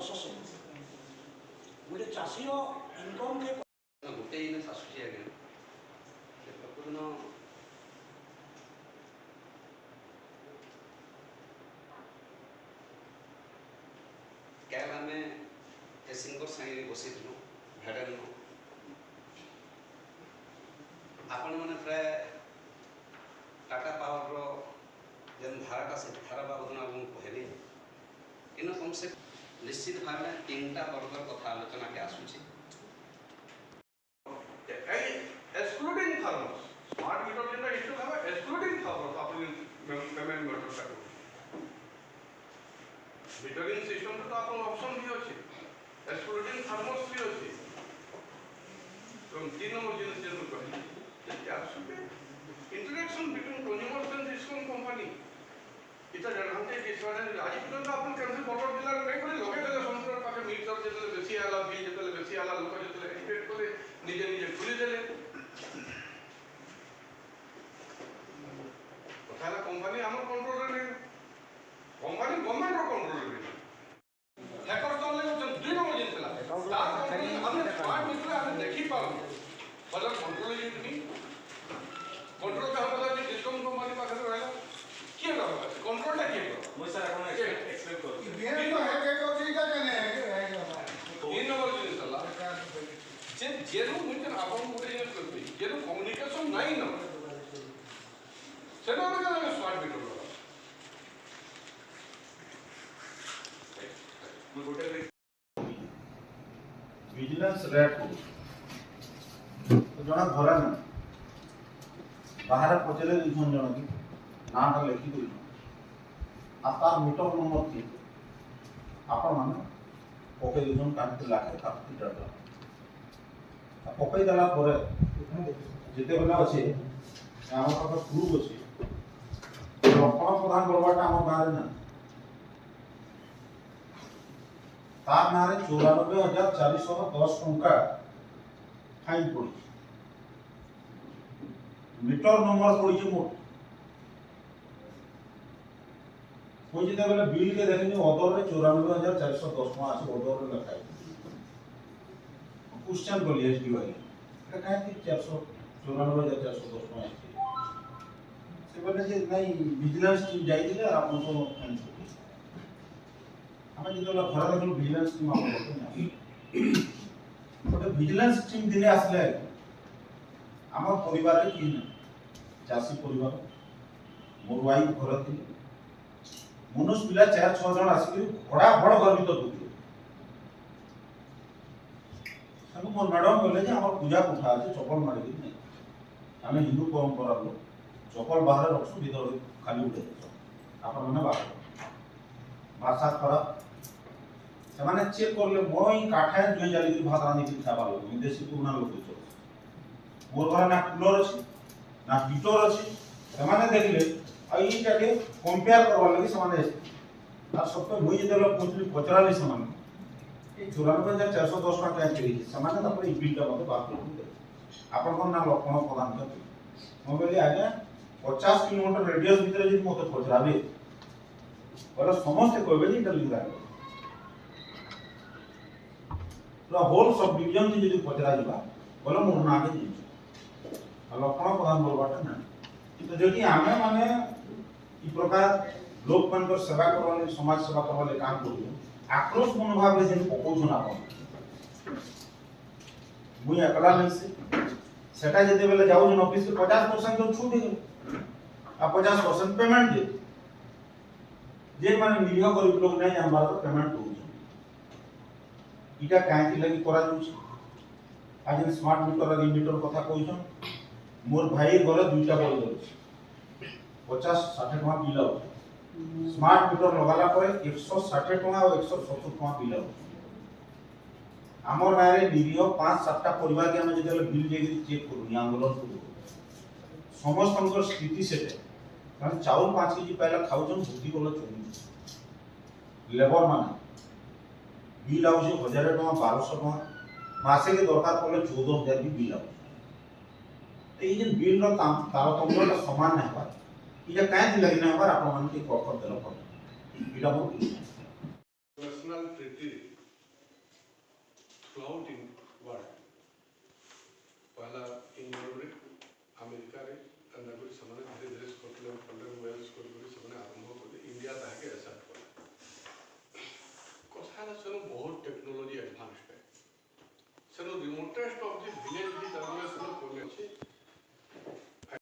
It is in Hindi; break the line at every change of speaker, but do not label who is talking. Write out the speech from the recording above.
प्रोसेस गोटे चाषीर इनकम के
गोटे जिन आसूसी आज्ञा प्रतिदिन कैब आम एसिंग सागे बसई भेड़ आपण मैंने प्राय टाटा पावर जेन धाराटा से धारा बाबद आपको कहली इन कम से निश्चित भाव में 3टा वर्गर कथा आलोचना के आसूची
excluding farmers. Smart meter in the issue have excluding farmers अपनी payment method का metering system तो आपन ऑप्शन भी अछि excluding farmers भी अछि तो 3 नंबर जिन से कहली कि absolutely interaction between consumers and discom company इटा एडवांटेज डिसएडवांटेज आज पर्यंत आपण कैंसिल बॉर्डर दिला नहीं करे लगे देले समुद्र पाखे मीटर जेतले बेसी आला बिल जेतले बेसी आला लोक जेतले एक्सपेक्ट करे निजे निजे खुली देले कथाला कंपनी हमर कंट्रोल रे नहीं कंपनी गवर्नमेंट रो कंट्रोल रे नहीं हैकर चले जो 2 नंबर जिनला हमने स्मार्ट मीटर हम देखि पाऊ मतलब कंट्रोल यूनिट नहीं कंट्रोल का मतलब डिस्कम कंपनी पाखे रहला किए रहला कंट्रोल टा किए
मुझे सर आपण एक्सप्लेन करो
बिहेव तो है के ठीक है ने 3 नंबर जिनला जे जेनु मुझे आपण गोटे जिन करबी जेनु कम्युनिकेशन नाही न सेना में स्मार्ट मीटर मैं गोटे
विजिलेंस रेट तो जना घरे ना बाहर पचले दिखन जण की नाटा लिखि दई आ तार मीटर नंबर थी आपण माने पके दिखन काट लाखे काट डाटा आ पके दला परे जेते बेला अछि हमर पास प्रूफ अछि लक्षण प्रदान करबाटा हमर गारे ना तार नारे 94,410 टंका फाइन पड़ी मीटर नंबर पड़ी मोट कोई जिते बेले बिल के देखनी ऑर्डर रे 94,410 टका আছে ऑर्डर रे लिखा है क्वेश्चन बोली एसडी वाली এটা কাहे कि 494,410 टका আছে से बोले जे नहीं विजिलेंस टीम जाई दिले आपन तो फाइन होई हम जिते घर देखल विजिलेंस टीम आपन गोटे विजिलेंस टीम दिने आसले हमर परिवार रे की चासी परिवार मोर वाइफ घर थी मनुष्य पिला 4-6 जन आसिक बड़ा बड़ गर्वित दुखी सब मोर मैडम बोले जे हमर पूजा उठा আছে चपल मारी नहीं हमें हिंदू परंपरा लो चपल बाहर रखसु भीतर खाली उठे आपन माने बाहर भाषा खरा से माने चेक करले मोई काठा जोई जाली भात रानी की खाबा लोग विदेशी पुराना लोग छ मोर घर ना कूलर अछि ना हीटर अछि से माने देखले आई जाके कंपेयर करवा लगी समान है आ सब तो होई जेते लोग पूछली पचराली समान ए 94,410 टका क्या चली समान त पर बिल का मते बात करते आपन कोन ना लक्षण प्रदान करते mo बोली आगे 50 किलोमीटर रेडियस भीतर जे मते पचराबे और समस्त कहबे जे इधर लिखा पूरा होल सब डिवीजन जे जे पचरा दिबा बोले मोर ना के लक्षण प्रदान बोलबाटा ना तो जदि आमे माने ई प्रकार लोक मानकर सेवा करवाले समाज सेवा करवाले काम करू आक्रोश मनोभाव रे जेन पकोछन आपन मुई एकला नहीं से सेटा जदि बेले जाऊ जन ऑफिस के 50% तो छूट दे आ 50% पेमेंट दे जे माने निरीह गरीब लोग नहीं जानबार तो पेमेंट दो इटा काहे की लगी करा दउ आज स्मार्ट मीटर और मीटर कथा कहछन मोर भाई घरे दुईटा बड़ दउछ 50-60 टका बिल आउ स्मार्ट मीटर लगाला पर 160 टका और 170 टका बिल आउ हमर नारे निरीह 5-7टा परिवार के हम जेते बिल जे चेक करू आंदोलन करू समस्त हमर स्थिति सेटे कारण चाउल 5 केजी पहला खाउछन भूति बोला चोरी लेबर माने बिल आउ 1000 टका 1200 टका मासे के दरकार पड़ले 14000 भी बिल आउ तो ये बिल रो तारतम्य समान नहीं हुआ इटा काहे लगी ना हमार आपन मन के प्रॉपर देला पर इटा बहुत
national treaty throughout in world. पहला इंग्लैंड रे अमेरिका रे अंदर कुछ समाने धीरे धीरे स्कॉटलैंड वेल्स को